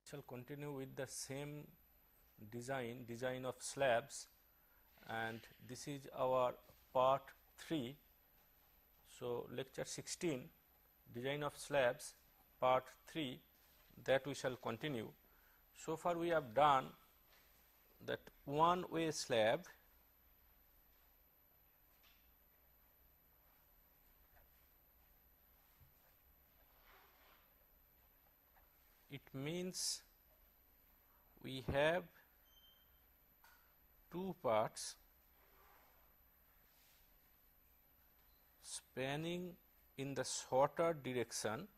Shall continue with the same design of slabs, and this is our part 3. So, lecture 16, design of slabs, part 3, that we shall continue. So far we have done that one-way slab, it means we have two parts spanning in the shorter direction,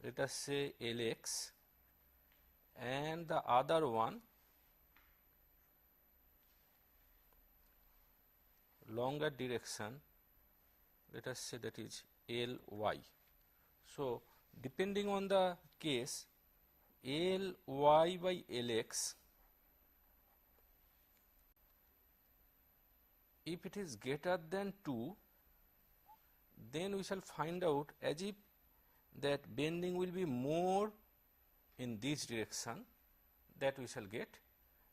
let us say Lx, and the other one longer direction, let us say that is Ly. So, depending on the case, Ly by Lx, if it is greater than 2, then we shall find out as if that bending will be more in this direction, that we shall get,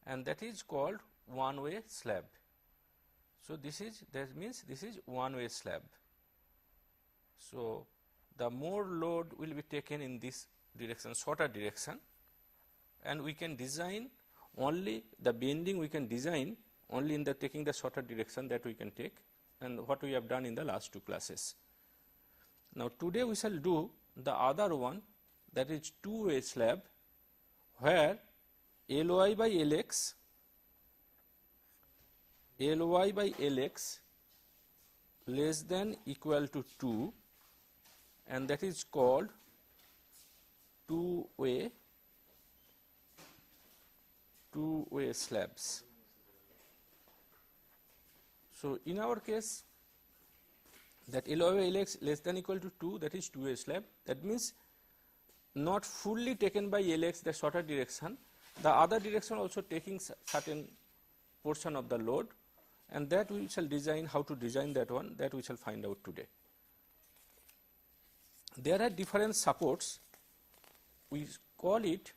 and that is called one-way slab. So, that means this is one-way slab. So, the more load will be taken in this direction, shorter direction, and we can design only the bending, we can design only in the taking the shorter direction that we can take, and what we have done in the last two classes. Now, today we shall do the other one, that is two-way slab, where Ly by Lx less than equal to 2, and that is called two-way slabs. So, in our case, that Ly by Lx less than equal to 2, that is two-way slab. That means not fully taken by Lx, the shorter direction, the other direction also taking certain portion of the load, and that we shall design, how to design that one, that we shall find out today. There are different supports, we call it,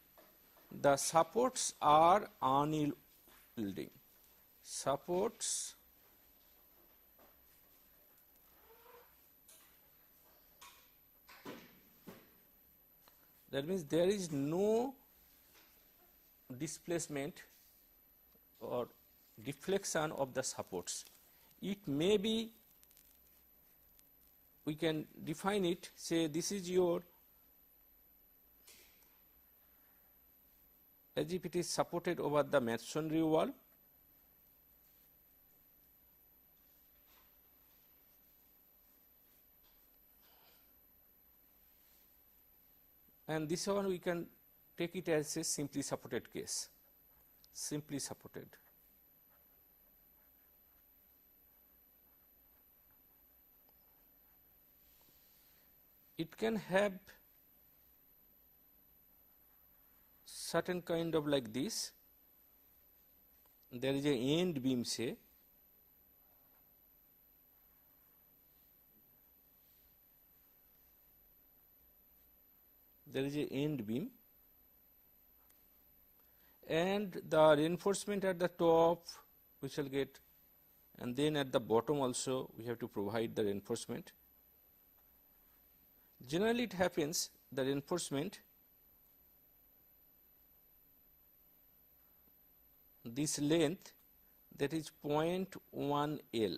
the supports are unyielding. Supports that means there is no displacement or deflection of the supports. It may be, we can define it, say this is your, as if it is supported over the masonry wall, and this one we can take it as a simply supported case, simply supported. It can have certain kind of like this, there is a end beam, say, there is a end beam, and the reinforcement at the top we shall get, and then at the bottom also we have to provide the reinforcement. Generally it happens, the reinforcement, this length, that is 0.1 L,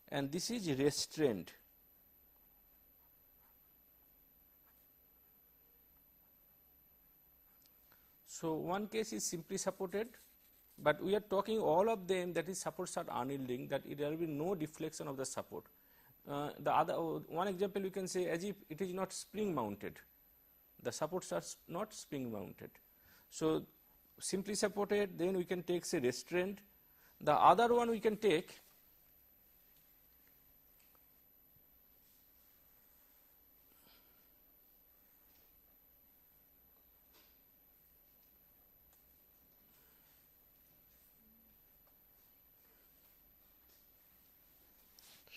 and this is restrained. So, one case is simply supported, but we are talking all of them, that is supports are unyielding, that there will be no deflection of the support. The other one example we can say, as if it is not spring mounted, the supports are not spring mounted. So, simply supported, then we can take, say, restrained. The other one we can take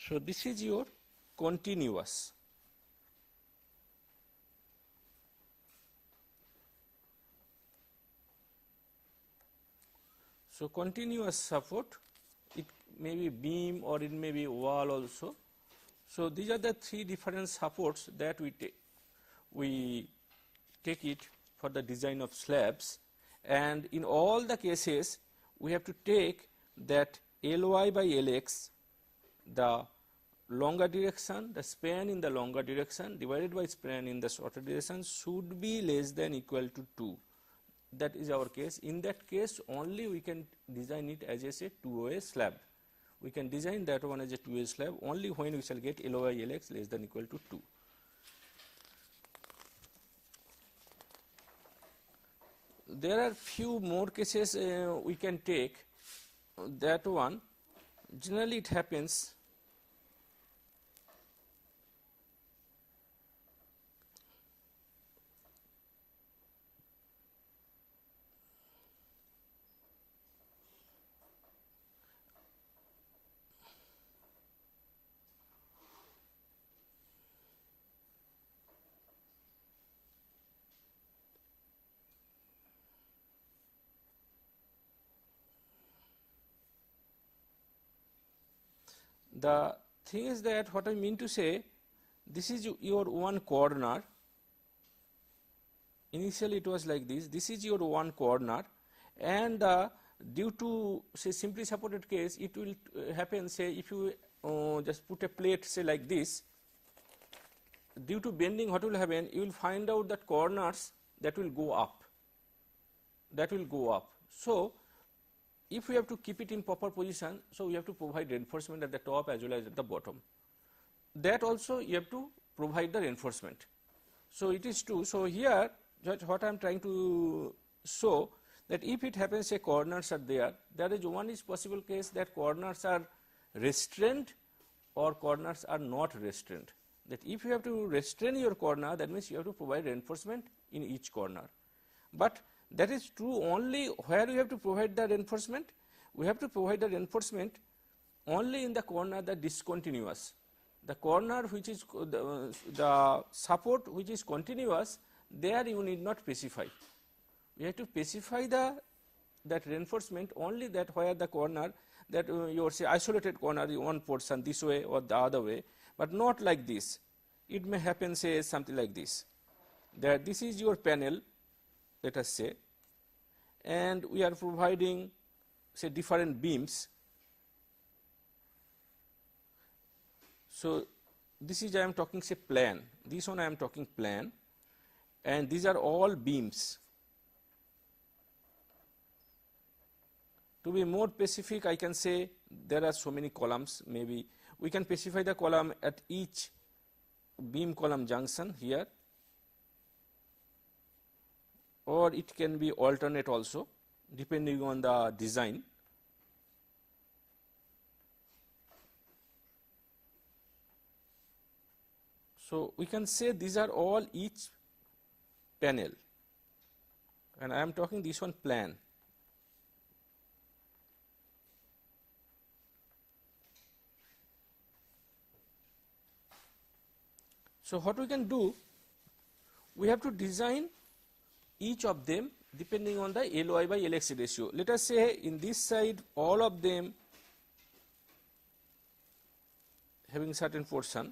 So, this is your continuous. So, continuous support, it may be beam or it may be wall also. So, these are the three different supports that we take it for the design of slabs, and in all the cases we have to take that Ly by Lx, the longer direction, the span in the longer direction divided by span in the shorter direction should be less than equal to 2. That is our case. In that case only we can design it as a two-way slab. We can design that one as a two-way slab only when we shall get Ly by Lx less than equal to 2. There are few more cases we can take. That one, generally it happens the thing is that what I mean to say, this is your one corner. Initially it was like this is your one corner, and due to say simply supported case, it will happen say if you just put a plate say like this, due to bending what will happen, you will find out that corners that will go up, So, if we have to keep it in proper position, so we have to provide reinforcement at the top as well as at the bottom. That also you have to provide the reinforcement. So, it is true. So, here what I am trying to show, that if it happens say corners are there is one is possible case that corners are restrained or corners are not restrained. That if you have to restrain your corner, that means you have to provide reinforcement in each corner. But that is true only where we have to provide the reinforcement. We have to provide the reinforcement only in the corner that discontinuous. The corner which is the support which is continuous, there you need not specify. We have to specify that reinforcement only that where the corner that your say isolated corner one portion this way or the other way, but not like this. It may happen say something like this, that this is your panel, let us say, and we are providing say different beams. So, this is I am talking say plan, this one I am talking plan, and these are all beams. To be more specific, I can say there are so many columns, maybe we can specify the column at each beam column junction here, or it can be alternate also depending on the design. So, we can say these are all each panel, and I am talking this one plan. So, what we can do, we have to design each of them depending on the Ly by Lx ratio. Let us say in this side all of them having certain portion.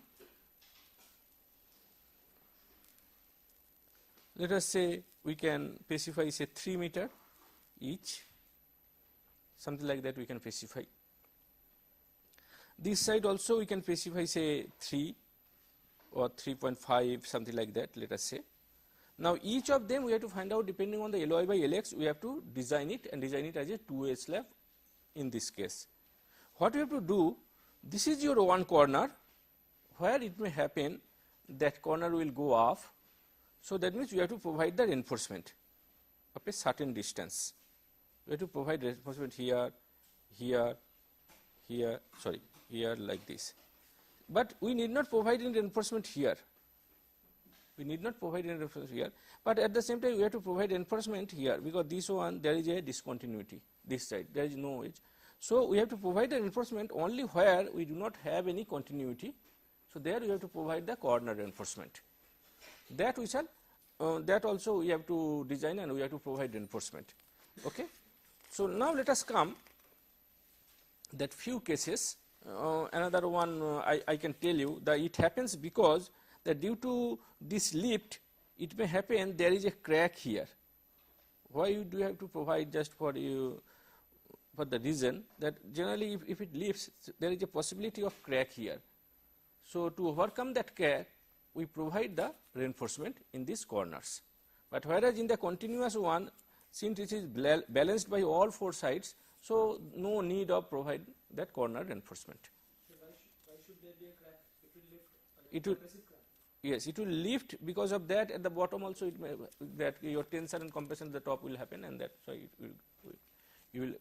Let us say we can specify say 3 meter each, something like that we can specify. This side also we can specify say 3 or 3.5, something like that, let us say. Now, each of them we have to find out depending on the Ly by Lx, we have to design it and design it as a two-way slab in this case. What we have to do, this is your one corner where it may happen that corner will go off. So, that means we have to provide the reinforcement of a certain distance. We have to provide reinforcement here, here, here, sorry, here like this. But we need not provide any reinforcement here. We need not provide any reinforcement here, but at the same time we have to provide reinforcement here, because this one there is a discontinuity, this side there is no edge. So, we have to provide the reinforcement only where we do not have any continuity. So, there we have to provide the corner reinforcement. That we shall that also we have to design and we have to provide reinforcement. Okay. So, now let us come that few cases, another one I can tell you that it happens because that due to this lift it may happen there is a crack here. Why do you have to provide just for you for the reason that generally if it lifts there is a possibility of crack here. So, to overcome that crack we provide the reinforcement in these corners, but whereas in the continuous one since it is balanced by all four sides, so no need of provide that corner reinforcement. So why should there be a crack? It will lift. It will, yes, it will lift because of that. At the bottom also it may that your tension and compression at the top will happen, and that's why you will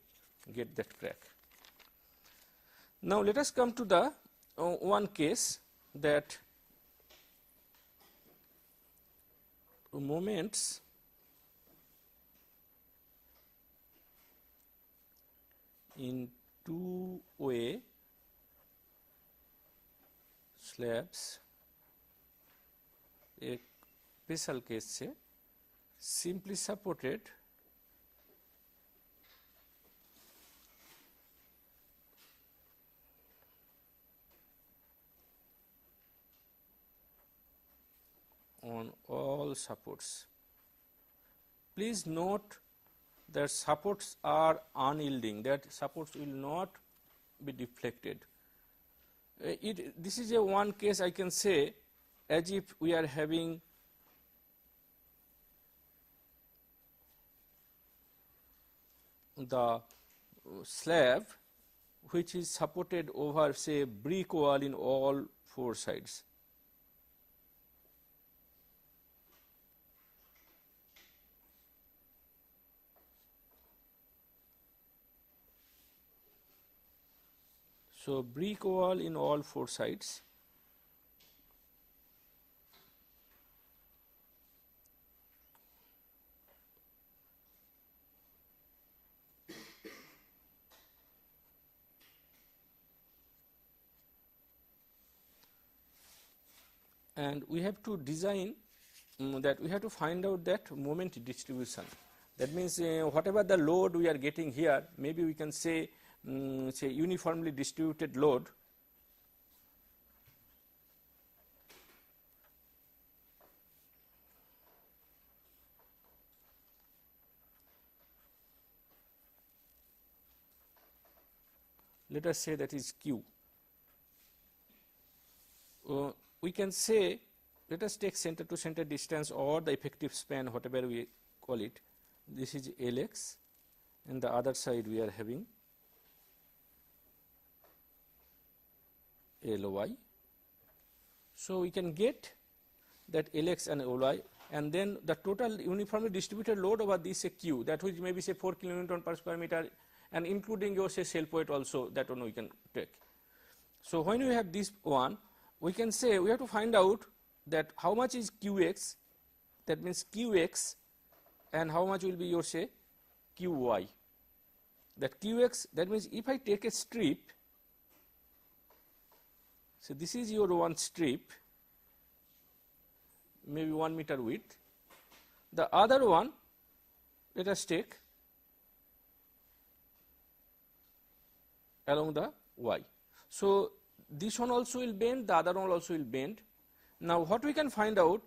get that crack. Now let us come to the one case that moments in two-way slabs एक special case से simply supported on all supports. Please note that supports are unyielding, that supports will not be deflected. This is a one case I can say as if we are having the slab which is supported over say brick wall in all four sides. So, brick wall in all four sides. And we have to design that we have to find out that moment distribution. That means whatever the load we are getting here, maybe we can say uniformly distributed load. Let us say that is Q. We can say, let us take center to center distance or the effective span, whatever we call it. This is Lx, and the other side we are having Ly. So, we can get that Lx and Ly, and then the total uniformly distributed load over this Q, that which may be say 4 kN per square meter, and including your say shell point also, that one we can take. So, when we have this one, we can say we have to find out that how much is Qx, that means Qx, and how much will be your say Qy. That Qx, that means if I take a strip, so this is your one strip, maybe 1 meter width. The other one, let us take along the y. So, this one also will bend, the other one also will bend. Now, what we can find out,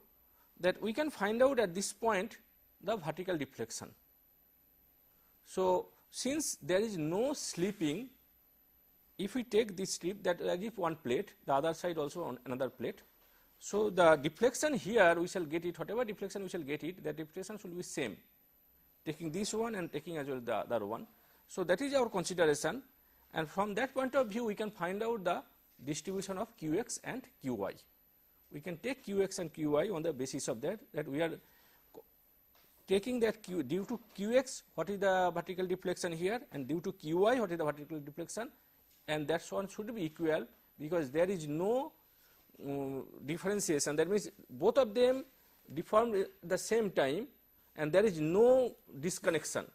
that we can find out at this point the vertical deflection. So, since there is no slipping, if we take this strip, that as if one plate, the other side also on another plate. So, the deflection here we shall get it, whatever deflection we shall get it, the deflection should be same, taking this one and taking as well the other one. So, that is our consideration, and from that point of view we can find out the distribution of Qx and Qy. We can take Qx and Qy on the basis of that we are taking that due to Qx what is the vertical deflection here, and due to Qy what is the vertical deflection, and that one should be equal because there is no differentiation. That means both of them deformed at the same time and there is no disconnection.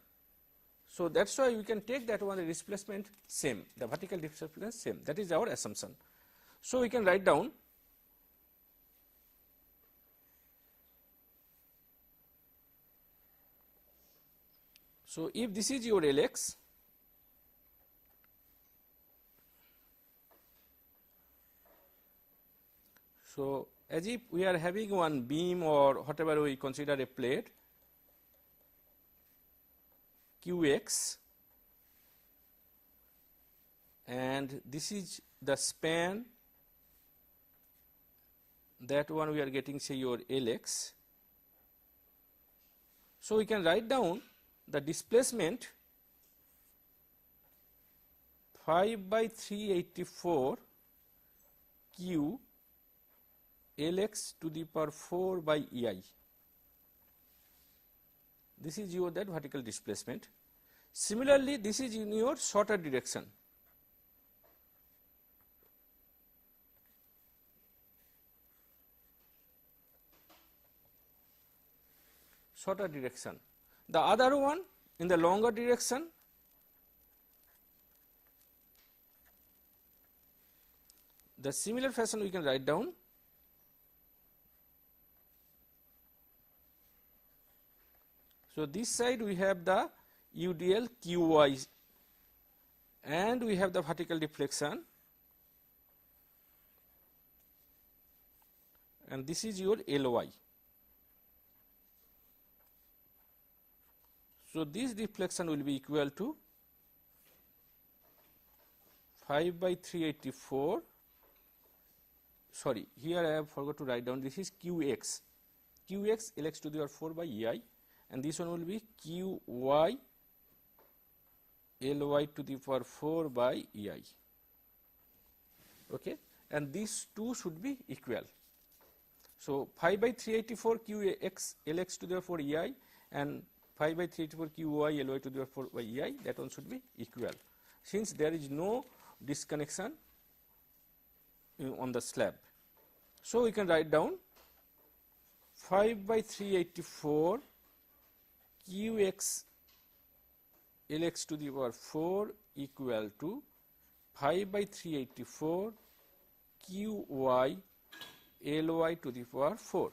So, that is why we can take that one, the displacement same, the vertical displacement same, that is our assumption. So, we can write down So, if this is your Lx, so as if we are having one beam or whatever we consider a plate Qx, and this is the span, that one we are getting say your Lx. So, we can write down the displacement 5/384 q Lx to the power 4 by Ei. This is your that vertical displacement. Similarly, this is in your shorter direction. Shorter direction. The other one in the longer direction, the similar fashion we can write down so this side we have the UDL QY and we have the vertical deflection, and this is your LY. So, this deflection will be equal to 5/384, sorry, here I have forgot to write down, this is Qx, Qx Lx to the power 4 by Ei, and this one will be Qy Ly to the power 4 by Ei, okay, and these two should be equal. So, 5/384 Qx Lx to the power 4 Ei and 5/384 Qy Ly to the power 4 by Ei, that one should be equal, since there is no disconnection on the slab. So, we can write down 5/384 Qx Lx to the power 4 equal to 5/384 Qy Ly to the power 4,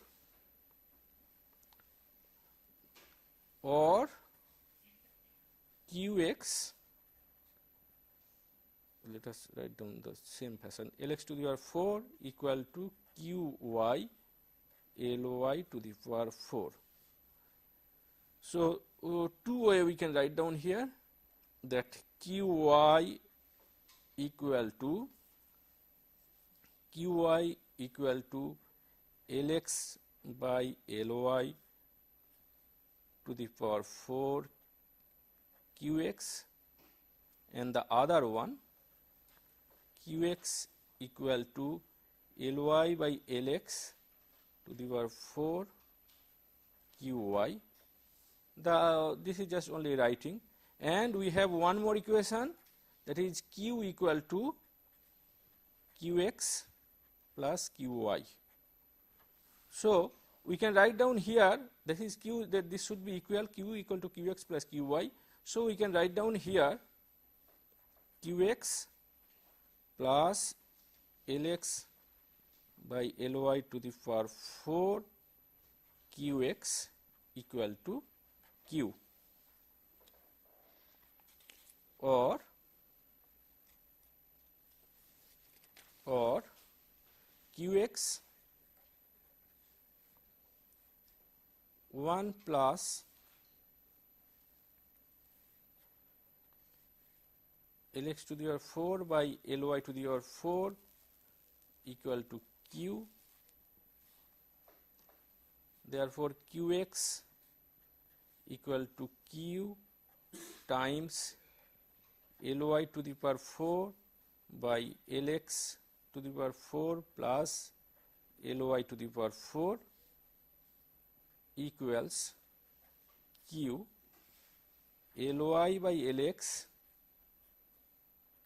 or Qx, let us write down the same fashion, Lx to the power 4 equal to Qy Ly to the power 4. So, two way we can write down here that Qy equal to Lx by Ly to the power 4 Qx, and the other one Qx equal to Ly by Lx to the power 4 Qy. This is just only writing, and we have one more equation, that is Q equal to Qx plus Qy. So, we can write down here, that is Q, that this should be equal, Q equal to Qx plus Qy. So, we can write down here Qx plus Lx by Ly to the power 4 Qx equal to Q, or Qx 1 plus Lx to the power 4 by Ly to the power 4 equal to Q. Therefore, Qx equal to Q times Ly to the power 4 by Lx to the power 4 plus Ly to the power 4 equals Q Ly by Lx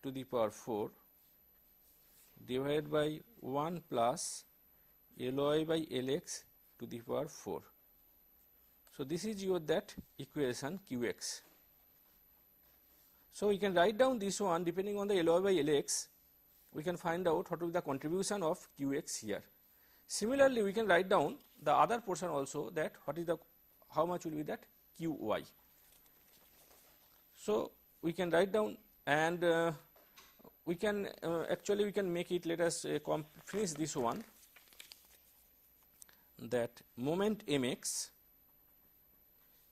to the power 4 divided by 1 plus Ly by Lx to the power 4. So, this is your that equation Qx. So, we can write down this one, depending on the Ly by Lx, we can find out what will be the contribution of Qx here. Similarly, we can write down the other portion also, that what is the, how much will be that Qy. So we can write down, and we can actually we can make it, let us finish this one, that moment mx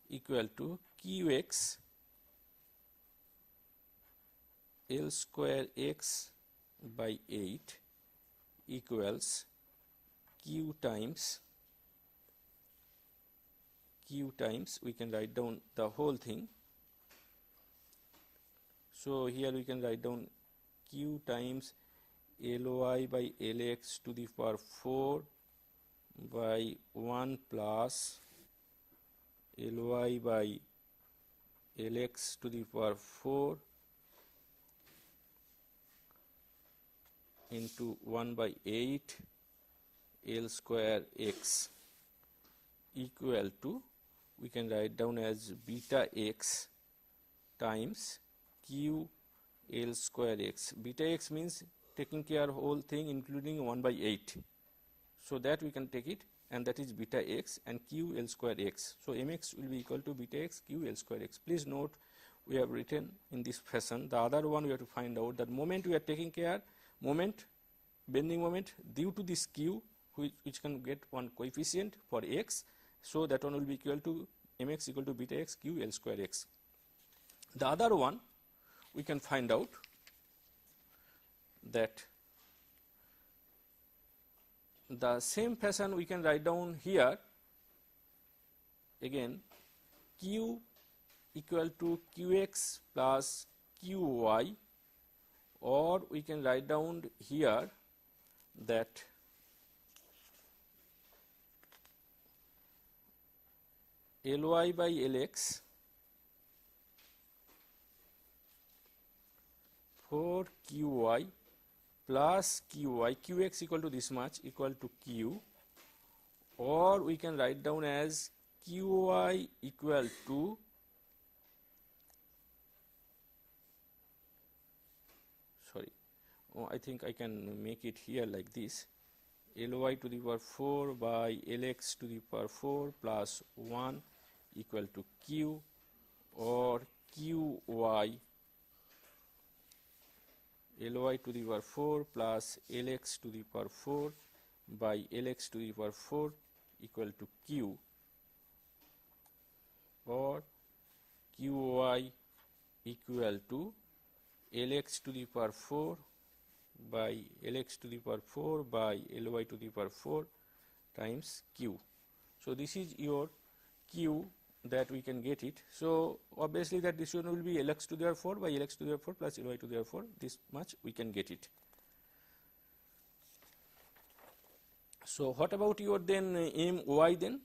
equal to qx L square x by 8 equals q times, we can write down the whole thing. So here we can write down q times Ly by Lx to the power 4 by 1 plus Ly by Lx to the power 4 into 1 by 8 L square x equal to, we can write down as beta x times q L square x. Beta x means taking care of whole thing including 1 by 8. So that we can take it, and that is beta x and q L square x. So mx will be equal to beta x q L square x. Please note we have written in this fashion. The other one we have to find out that moment we are taking care, moment, bending moment due to this q, which can get one coefficient for x. So that one will be equal to mx equal to beta x q L square x. The other one we can find out that the same fashion we can write down here again, q equal to qx plus qy, or we can write down here that Ly by Lx for qy plus qy, qx equal to this much equal to q, or we can write down as qy equal to I think I can make it here like this, Ly to the power 4 by Lx to the power 4 plus 1 equal to q, or qy Ly to the power 4 plus Lx to the power 4 by Lx to the power 4 equal to q, or qy equal to Lx to the power 4 by Lx to the power 4 by Ly to the power 4 times q. So this is your q that we can get it. So obviously that this one will be Lx to the power 4 by Lx to the power 4 plus Ly to the power 4, this much we can get it. So what about your then my then?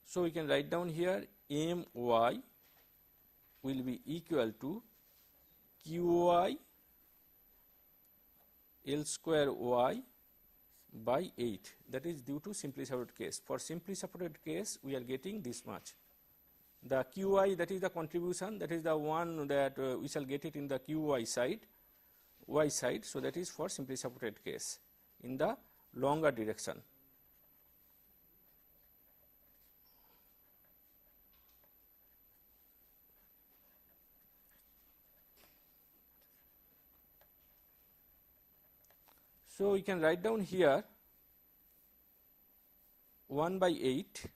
So we can write down here my will be equal to qy L square y by 8, that is due to simply separated case. For simply separated case we are getting this much. The qy, that is the contribution, that is the one that we shall get it in the qy side, y side. So that is for simply separated case in the longer direction. So we can write down here 1 by 8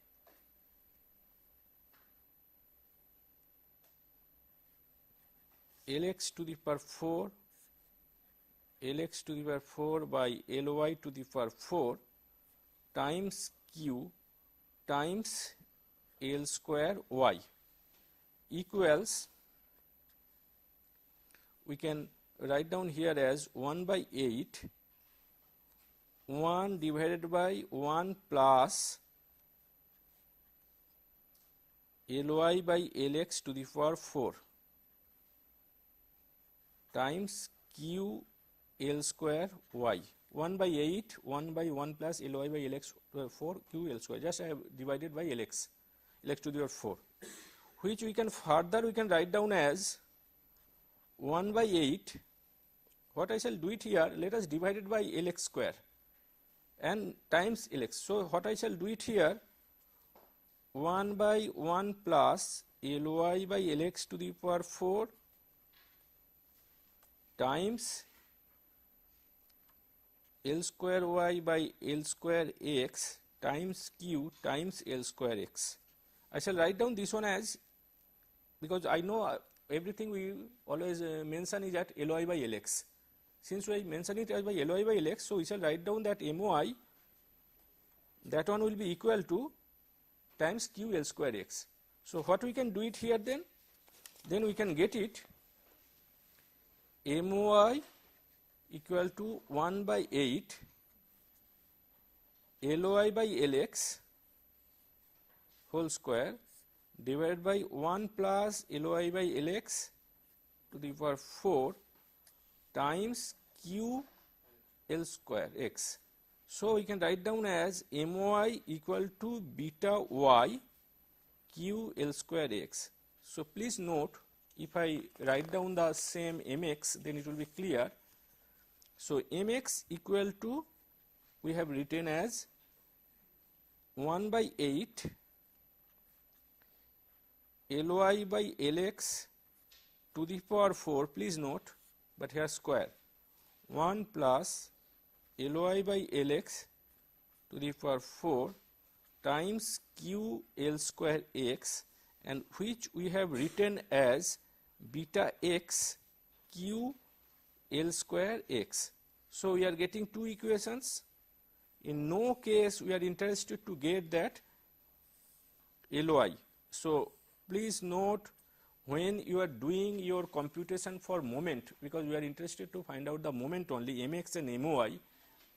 Lx to the power 4 Lx to the power 4 by Ly to the power 4 times q times L square y equals, we can write down here as 1 by 8 1 divided by 1 plus Ly by Lx to the power 4 times q L square y. 1 by 8 1 by 1 plus Ly by Lx to the 4 q L square, just I have divided by Lx to the power 4, which we can further we can write down as 1 by 8. What I shall do it here, let us divide it by Lx square and times Lx. So what I shall do it here, 1 by 1 plus Ly by Lx to the power 4 times L square y by L square x times q times L square x. I shall write down this one as, because I know everything we always mention is at Ly by Lx. Since we mention it as by Ly by Lx, so we shall write down that My, that one will be equal to times q L square x. So what we can do it here then? Then we can get it My equal to 1 by 8 Ly by Lx whole square divided by 1 plus Ly by Lx to the power 4 times q L square x. So we can write down as My equal to beta y q L square x. So please note, if I write down the same Mx, then it will be clear. So Mx equal to, we have written as 1 by 8 Ly by Lx to the power 4, please note, but here square, 1 plus Ly by Lx to the power 4 times q L square x, and which we have written as beta x q L square x. So we are getting two equations. In no case we are interested to get that Ly. So please note, when you are doing your computation for moment, because we are interested to find out the moment only, Mx and My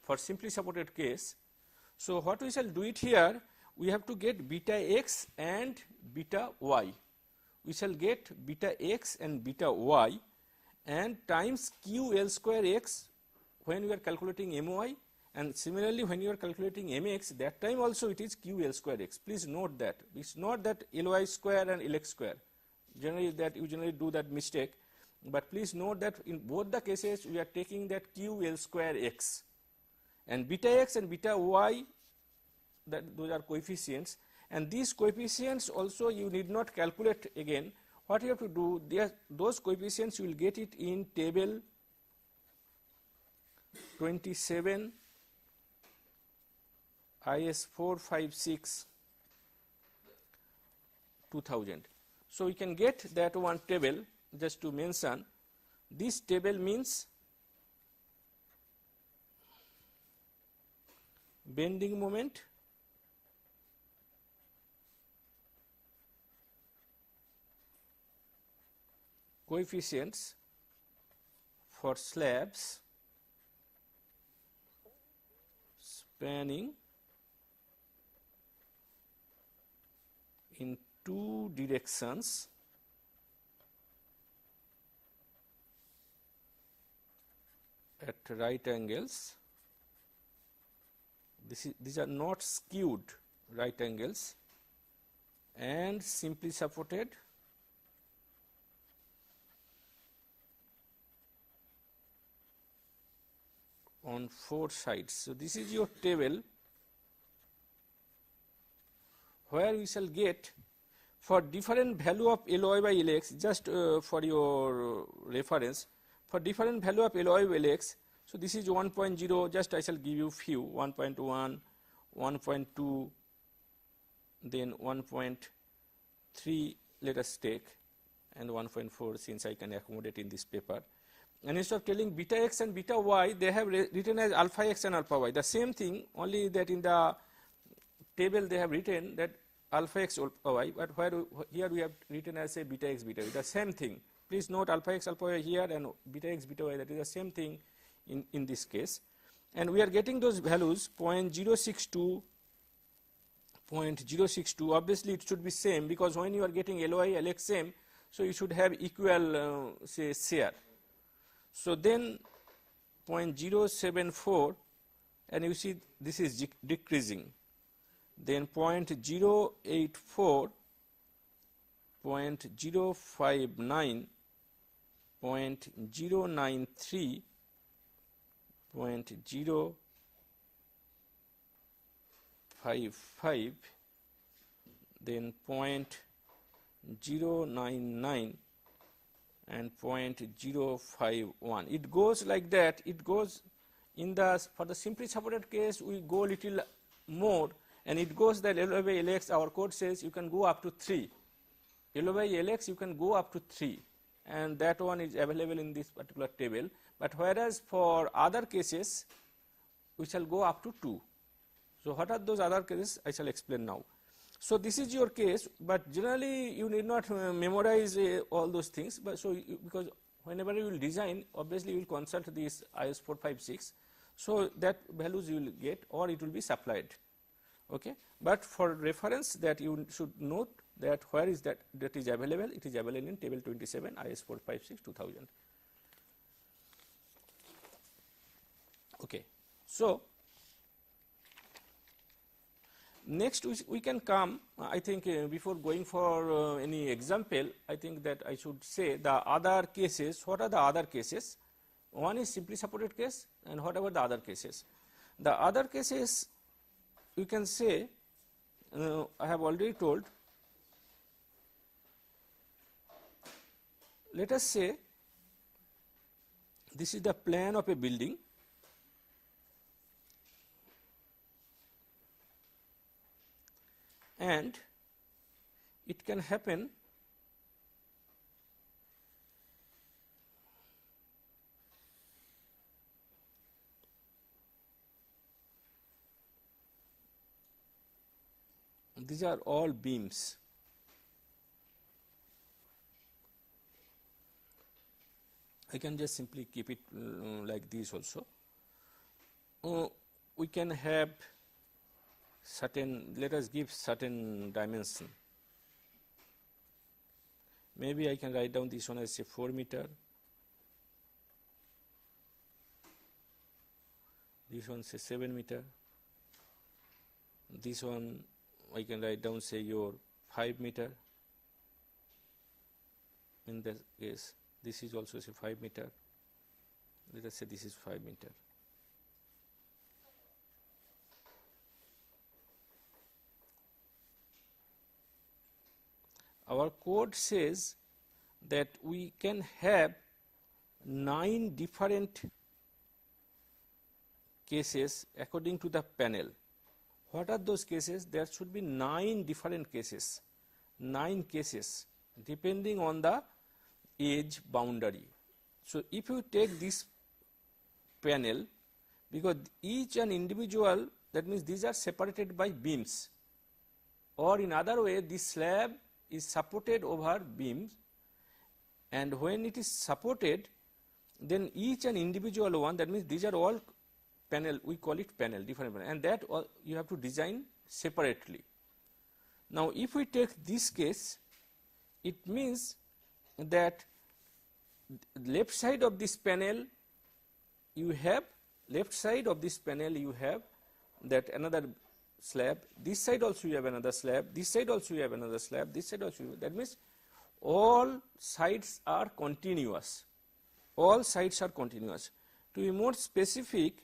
for simply supported case. So what we shall do it here, we have to get beta x and beta y. We shall get beta x and beta y and times q L square x when we are calculating My, and similarly when you are calculating Mx, that time also it is q L square x. Please note that it is not that Ly square and Lx square. Generally that you generally do that mistake, but please note that in both the cases we are taking that q L square x, and beta x and beta y, that those are coefficients, and these coefficients also you need not calculate again. What you have to do, those coefficients you will get it in table 27 IS 456 2000. So we can get that one table. Just to mention, this table means bending moment, coefficients for slabs spanning in two directions at right angles. These are not skewed right angles and simply supported on four sides. So this is your table where we shall get for different value of Ly by Lx, just for your reference, for different value of Ly by Lx. So this is 1.0, just I shall give you few, 1.1, 1.2, then 1.3 let us take, and 1.4 since I can accommodate in this paper. And instead of telling beta x and beta y, they have written as alpha x and alpha y. The same thing, only that in the table they have written that alpha x alpha y, but where here we have written as a beta x beta y. The same thing. Please note alpha x alpha y here and beta x beta y, that is the same thing in this case. And we are getting those values 0.062, 0.062. Obviously it should be same, because when you are getting Ly Lx same, so you should have equal say share. So then 0.074, and you see this is decreasing. Then 0.084, 0.059, 0.093, 0.055, then 0.099 and 0.051. It goes like that. It goes in the, for the simply supported case we go little more, and it goes that LO by LX, our code says you can go up to 3. LO by LX you can go up to 3, and that one is available in this particular table. But whereas for other cases we shall go up to 2. So what are those other cases? I shall explain now. So this is your case, but generally you need not memorize all those things. But so because whenever you will design, obviously you will consult this IS 456. So that values you will get, or it will be supplied. Okay. But for reference, that you should note that where is that is available. It is available in table 27 IS 456 2000. Okay. So next we can come, I think before going for any example, I think that I should say the other cases. What are the other cases? One is simply supported case, and what about the other cases? The other cases you can say, I have already told, let us say this is the plan of a building, and it can happen these are all beams. I can just simply keep it like this also. We can have certain, let us give certain dimension. Maybe I can write down this one as say 4 meter, this one say 7 meter, this one I can write down say your 5 meter. In this case, this is also say 5 meter. Let us say this is 5 meter. Our code says that we can have 9 different cases according to the panel. What are those cases? There should be 9 different cases, 9 cases depending on the edge boundary. So if you take this panel, because each and individual, that means these are separated by beams, or in other way this slab is supported over beams, and when it is supported, then each and individual one, that means these are all panel, we call it panel, different panel, and that all you have to design separately. Now if we take this case, it means that left side of this panel you have, left side of this panel you have that another slab, this side also you have another slab, this side also you have another slab, this side also you have, that means all sides are continuous, all sides are continuous. To be more specific,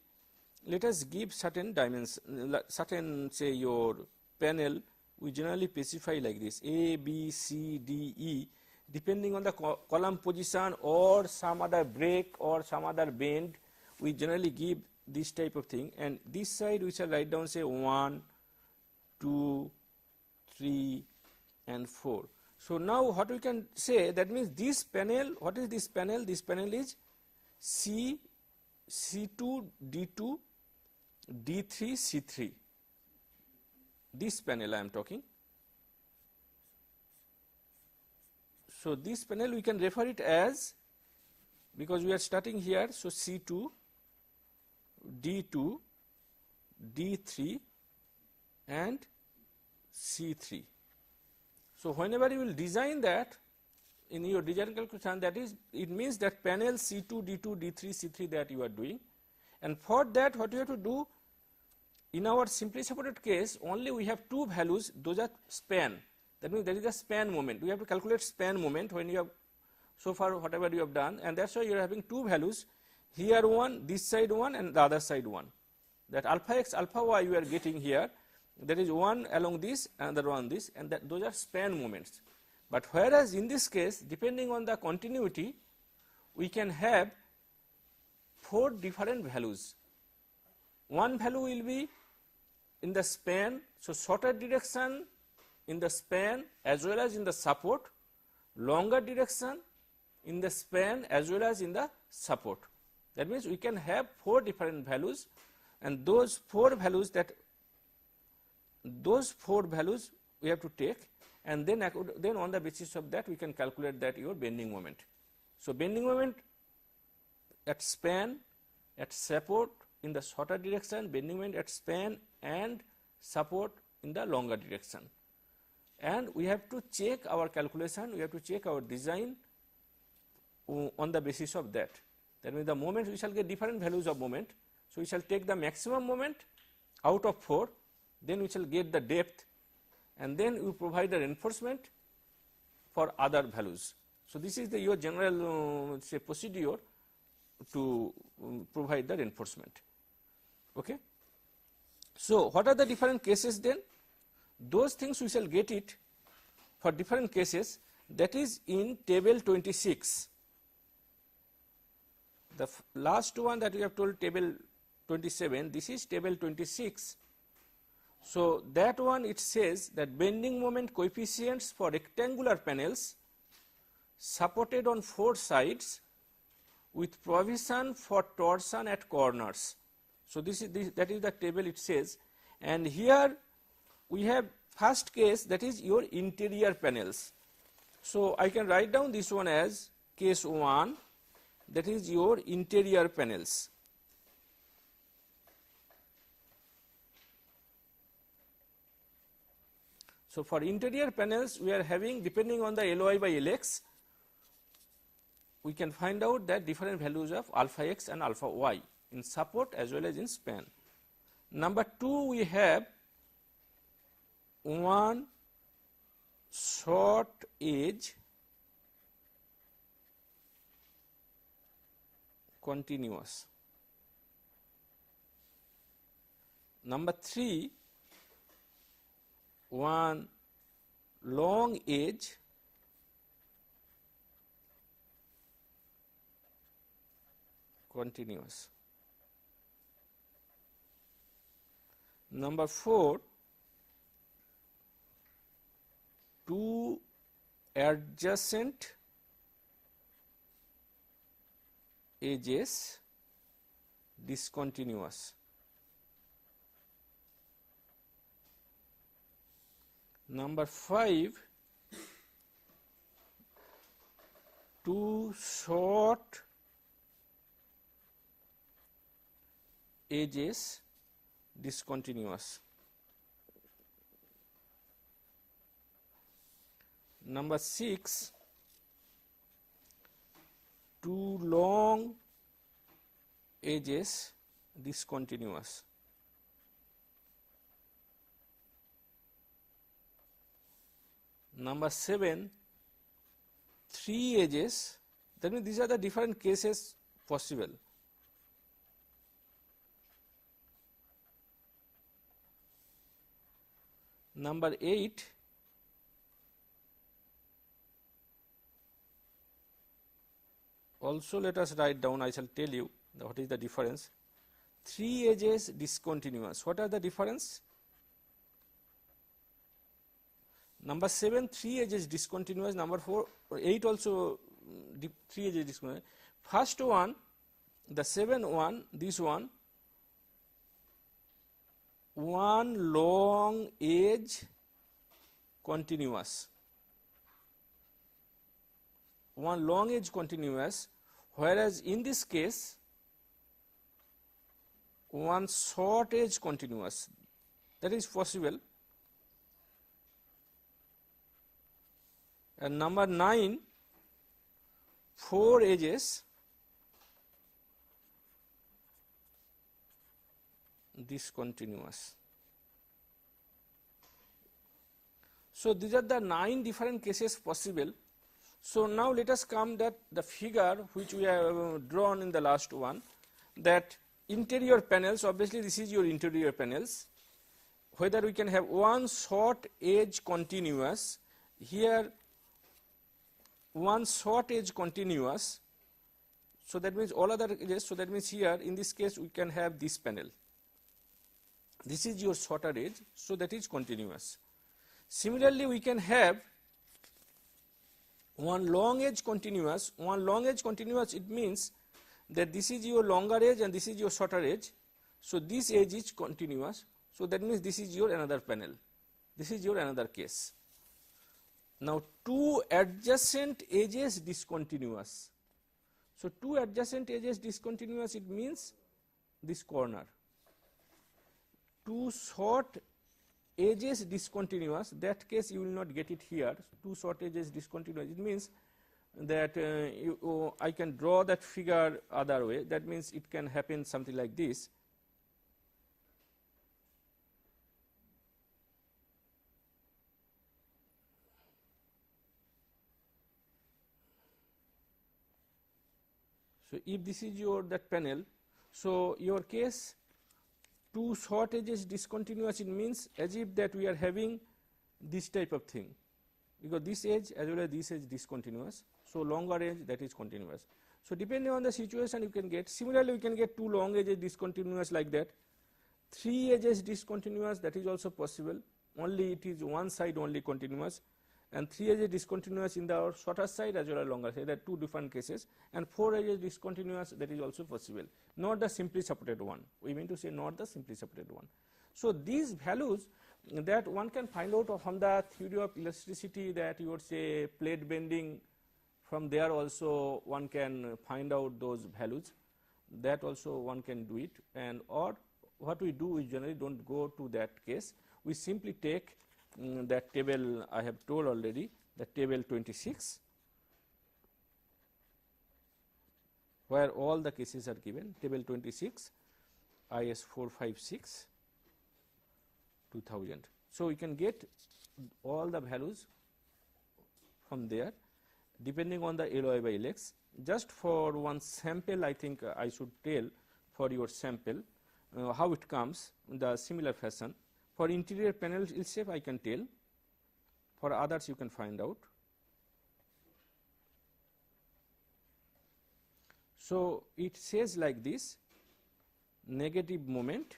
let us give certain dimensions, certain say your panel, we generally specify like this, A, B, C, D, E, depending on the column position or some other break or some other bend, we generally give this type of thing, and this side we shall write down say 1, 2, 3 and 4. So now what we can say, that means this panel, what is this panel? This panel is C, C2, D2, D3, C3. This panel I am talking. So this panel we can refer it as, because we are starting here, so C2, D2, D3 and C3. So whenever you will design that in your design calculation, that is, it means that panel C2, D2, D3, C3 that you are doing, and for that what you have to do, in our simply supported case only we have 2 values, those are span, that means there is a span moment, we have to calculate span moment when you have, so far whatever you have done, and that is why you are having 2 values, here one, this side one and the other side one, that alpha x, alpha y you are getting here, There is one along this, another one this, and that those are span moments. But whereas in this case, depending on the continuity, we can have 4 different values. One value will be in the span, so shorter direction in the span as well as in the support, longer direction in the span as well as in the support. That means we can have 4 different values, and those 4 values we have to take, and then on the basis of that we can calculate that your bending moment. So bending moment at span, at support in the shorter direction, bending moment at span and support in the longer direction. And we have to check our calculation, we have to check our design on the basis of that. That means the moment we shall get different values of moment. So we shall take the maximum moment out of 4, then we shall get the depth, and then we provide the reinforcement for other values. So this is your general say procedure to provide the reinforcement. Okay. So what are the different cases then? Those things we shall get it for different cases, that is in table 26. The last one that we have told table 27, this is table 26. So that one it says that bending moment coefficients for rectangular panels supported on 4 sides with provision for torsion at corners. So that is the table it says, and here we have first case, that is your interior panels. So I can write down this one as case 1, that is your interior panels. So for interior panels we are having, depending on the LY by LX, we can find out that different values of alpha x and alpha y in support as well as in span. Number 2, we have one short edge continuous. Number 3, one long edge continuous. Number 4, 2 adjacent edges discontinuous. Number 5, 2 short edges discontinuous. Number 6, 2 long edges discontinuous. Number 7, 3 edges. That means these are the different cases possible. Number 8, also let us write down, I shall tell you what is the difference. 3 edges discontinuous. What are the difference? Number 7, 3 edges discontinuous. Number 4, 8 also 3 edges discontinuous. First one, the 7 one, this one long edge continuous. One long edge continuous, whereas in this case one short edge continuous. That is possible. And number 9, 4 edges discontinuous. So these are the 9 different cases possible. So now let us come that the figure which we have drawn in the last one, that interior panels, obviously this is your interior panels, whether we can have one short edge continuous, here one short edge continuous, so that means all other edges, so that means here in this case we can have this panel. This is your shorter edge, so that is continuous. Similarly, we can have one long edge continuous. One long edge continuous, it means that this is your longer edge and this is your shorter edge. So this edge is continuous. So that means this is your another panel. This is your another case. Now two adjacent edges discontinuous. So two adjacent edges discontinuous, it means this corner. Two short edges discontinuous, that case you will not get it here. Two short edges discontinuous, it means that I can draw that figure other way. That means it can happen something like this. So if this is your that panel, so your case two short edges discontinuous, it means as if that we are having this type of thing, because this edge as well as this edge discontinuous. So longer edge, that is continuous. So depending on the situation you can get. Similarly, we can get two long edges discontinuous like that. Three edges discontinuous, that is also possible. Only it is one side only continuous, and three edges discontinuous in the shorter side as well as longer side. There are two different cases. And four edges discontinuous, that is also possible. Not the simply separated one. We mean to say not the simply separated one. So these values that one can find out from the theory of elasticity, that you would say plate bending, from there also one can find out those values. That also one can do it. And or what we do, we generally don't go to that case. We simply take that table I have told already, the table 26, where all the cases are given. Table 26, IS 456 2000. So we can get all the values from there depending on the LOI by LX. Just for one sample, I think I should tell for your sample how it comes in the similar fashion. For interior panel shape I can tell, for others you can find out. So it says like this: negative moment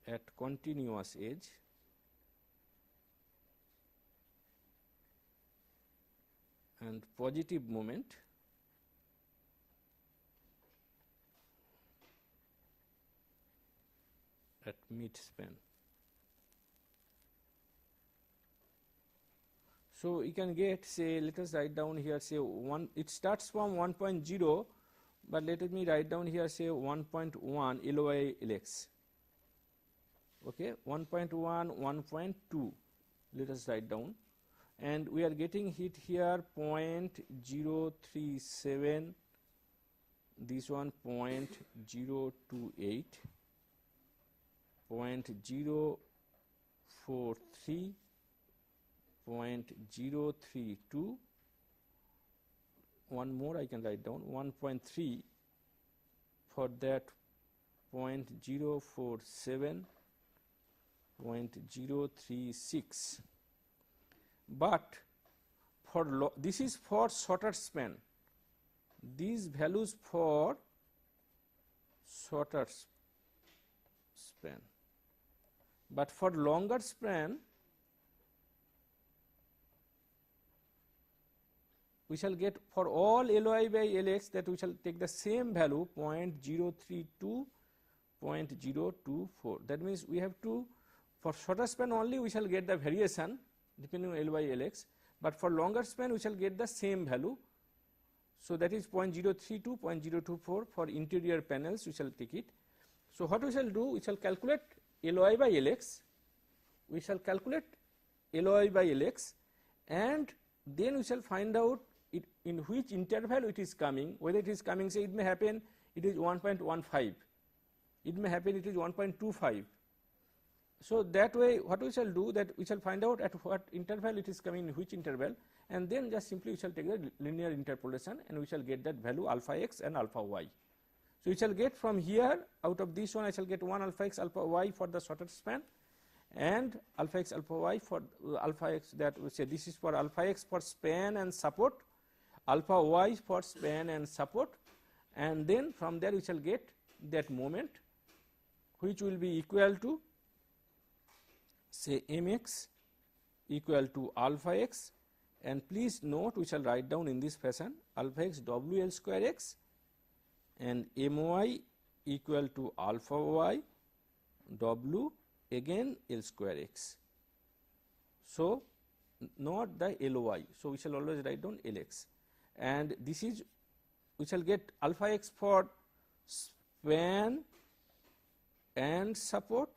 at continuous edge and positive moment at mid span. So you can get, say, let us write down here, say one, it starts from 1.0, but let me write down here, say 1.1 LOI LX. Okay, 1.1, 1.2, let us write down, and we are getting hit here 0.037, this one 0.028, 0.043, 0.032, one more I can write down, 1.3, for that 0.047, 0.036. But for this is for shorter span, these values for shorter span, but for longer span we shall get for all LOI by LX, that we shall take the same value 0.032, 0.024. That means we have to, for shorter span only we shall get the variation depending on LOI LX, but for longer span we shall get the same value. So that is 0.032, 0.024 for interior panels we shall take it. So what we shall do, we shall calculate LOI by LX, we shall calculate LOI by LX, and then we shall find out it in which interval it is coming, whether it is coming, say it may happen it is 1.15, it may happen it is 1.25, So that way what we shall do, that we shall find out at what interval it is coming in which interval, and then just simply we shall take the linear interpolation and we shall get that value alpha x and alpha y. So we shall get from here, out of this one I shall get 1 alpha x alpha y for the shorter span, and alpha x alpha y for alpha x, that we say this is for alpha x for span and support, alpha y for span and support, and then from there we shall get that moment which will be equal to say mx equal to alpha x, and please note we shall write down in this fashion alpha x w L square x and my equal to alpha y w again L square x. So not the Ly, so we shall always write down Lx, and this is we shall get alpha x for span and support.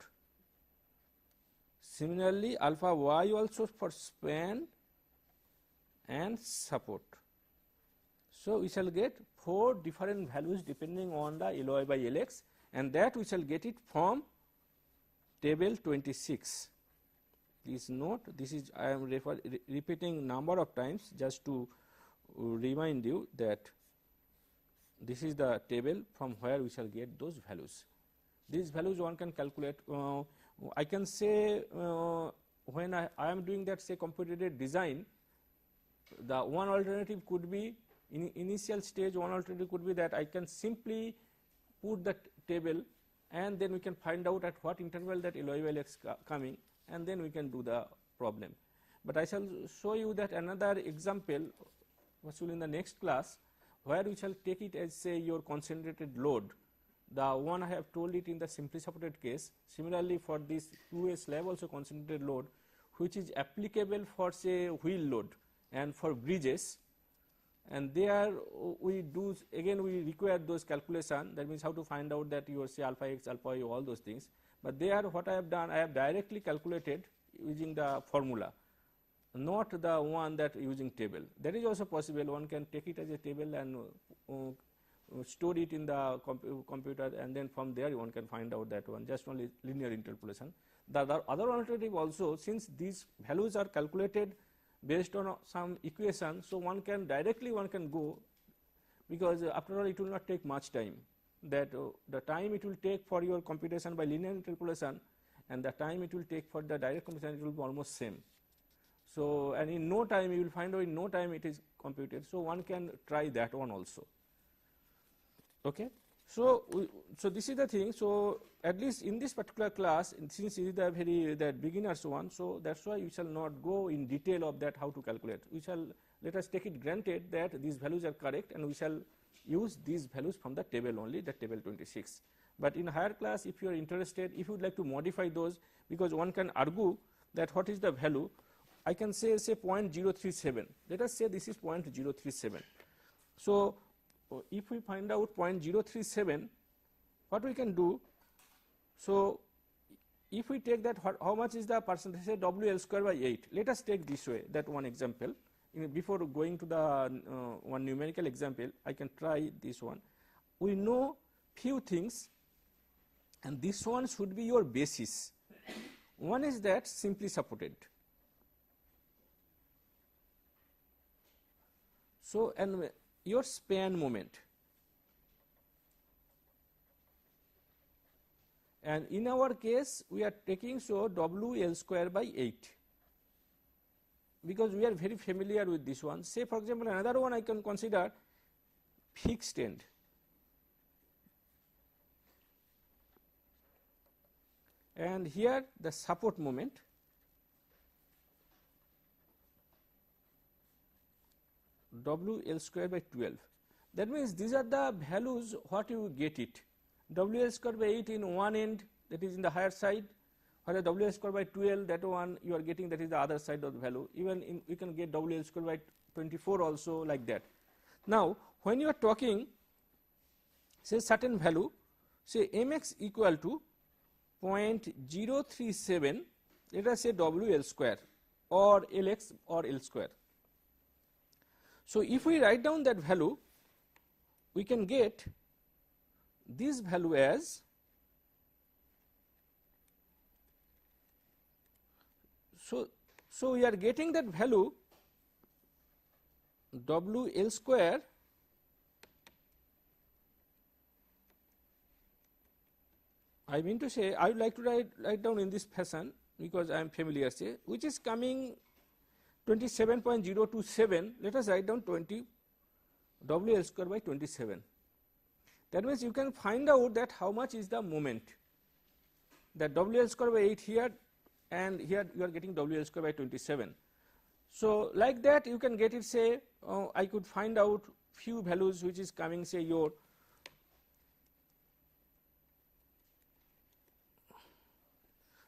Similarly, alpha y also for span and support. So we shall get 4 different values depending on the Ly by Lx, and that we shall get it from table 26. Please note, this is I am repeating number of times just to remind you that this is the table from where we shall get those values. These values one can calculate. I can say when I am doing that say computer design, the one alternative could be in initial stage, one alternative could be that I can simply put the table and then we can find out at what interval that Ly by Lx coming, and then we can do the problem. But I shall show you that another example possibly in the next class, where we shall take it as say your concentrated load, the one I have told it in the simply supported case. Similarly, for this 2A slab also concentrated load, which is applicable for say wheel load and for bridges, and there we do again we require those calculation, that means how to find out that your say alpha x alpha y all those things. But there what I have done, I have directly calculated using the formula, not the one that using table. That is also possible, one can take it as a table and store it in the computer, and then from there one can find out that one, just only linear interpolation. The other alternative also, since these values are calculated based on some equation, so one can directly go, because after all it will not take much time, that the time it will take for your computation by linear interpolation and the time it will take for the direct computation, it will be almost same. So and in no time you will find out in no time it is computed, so one can try that one also. Okay. So this is the thing. So at least in this particular class, since it is the beginners one, so that's why we shall not go in detail of that how to calculate. We shall let us take it granted that these values are correct, and we shall use these values from the table only, the table 26. But in higher class, if you are interested, if you would like to modify those, because one can argue that what is the value, I can say 0.037. Let us say this is 0.037. So if we find out 0.037, what we can do, so if we take that, how much is the percentage, say WL square by 8. Let us take this way, that one example. Before going to the one numerical example, I can try this one. We know few things, and this one should be your basis. One is that simply supported. So and your span moment, and in our case we are taking so WL square by 8, because we are very familiar with this one. Say for example another one I can consider fixed end. And here the support moment, WL square by 12. That means these are the values what you get it. WL square by 8 in one end, that is in the higher side, while WL square by 12, that one you are getting, that is the other side of the value. Even you can get WL square by 24 also, like that. Now when you are talking say certain value, say mx equal to 0.037, let us say WL square or Lx or L square. So if we write down that value, we can get this value as So we are getting that value WL square I mean to say I would like to write down in this fashion because I am familiar, say, which is coming 27.027. Let us write down 20 WL square by 27. That means you can find out that how much is the moment, that WL square by 8 here, and here you are getting WL square by 27. So like that you can get it, say, I could find out few values which is coming, say, your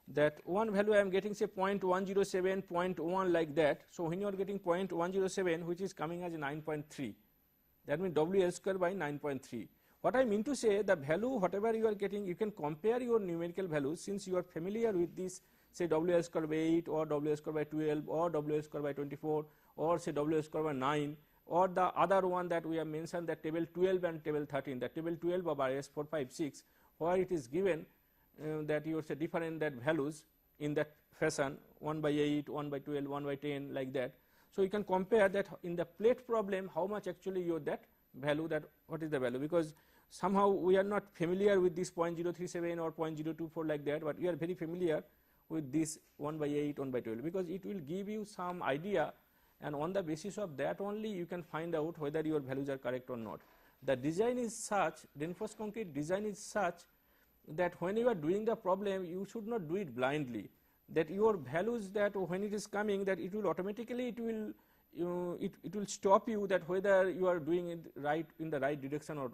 that one value I am getting, say, 0.107, 0.1 like that. So when you are getting 0.107 which is coming as 9.3, that means WL square by 9.3. What I mean to say, the value whatever you are getting, you can compare your numerical values since you are familiar with this, say, WL square by 8 or WL square by 12 or WL square by 24 or say WL square by 9 or the other one that we have mentioned, that table 12 and table 13, that table 12 of RS 456, where it is given that you say different that values in that fashion, 1 by 8, 1 by 12, 1 by 10 like that. So you can compare that in the plate problem how much actually your that value, that what is the value, because somehow we are not familiar with this 0.037 or 0.024 like that, but we are very familiar with this 1 by 8, 1 by 12 because it will give you some idea, and on the basis of that only you can find out whether your values are correct or not. The design is such, reinforced concrete design is such that when you are doing the problem you should not do it blindly, that your values, that when it is coming, that it will automatically it will stop you, that whether you are doing it right in the right direction or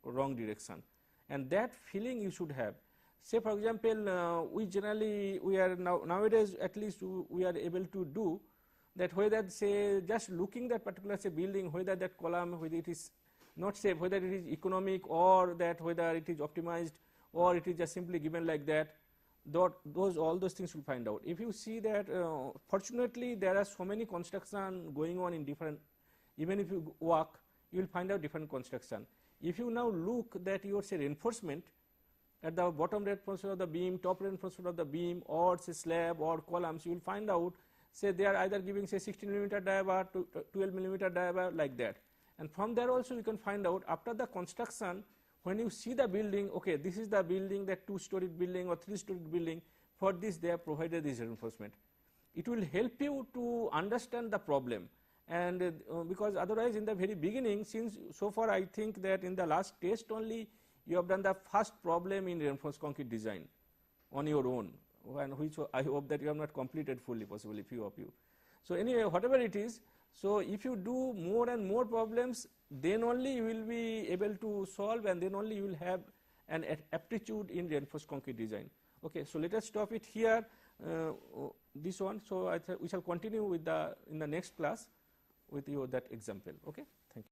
wrong direction, and that feeling you should have. Say for example, we are nowadays at least we are able to do that, whether say just looking that particular, say, building, whether that column, whether it is not safe, whether it is economic or that whether it is optimized or it is just simply given like that, all those things will find out. If you see that fortunately there are so many construction going on in different, even if you walk you will find out different construction. If you now look that your, say, reinforcement at the bottom reinforcement of the beam, top reinforcement of the beam, or say slab or columns, you will find out, say, they are either giving, say, 16 millimeter diabar to 12 millimeter diabar like that, and from there also you can find out after the construction, when you see the building, okay, this is the building, that 2-storied building or 3-storied building, for this they have provided this reinforcement. It will help you to understand the problem, and because otherwise in the very beginning, since so far I think that in the last test only you have done the first problem in reinforced concrete design on your own, and which I hope that you have not completed fully, possibly few of you. So anyway, whatever it is, so if you do more and more problems, then only you will be able to solve, and then only you will have an aptitude in reinforced concrete design. Okay, so let us stop it here, this one. So we shall continue with in the next class with you that example. Okay, thank you.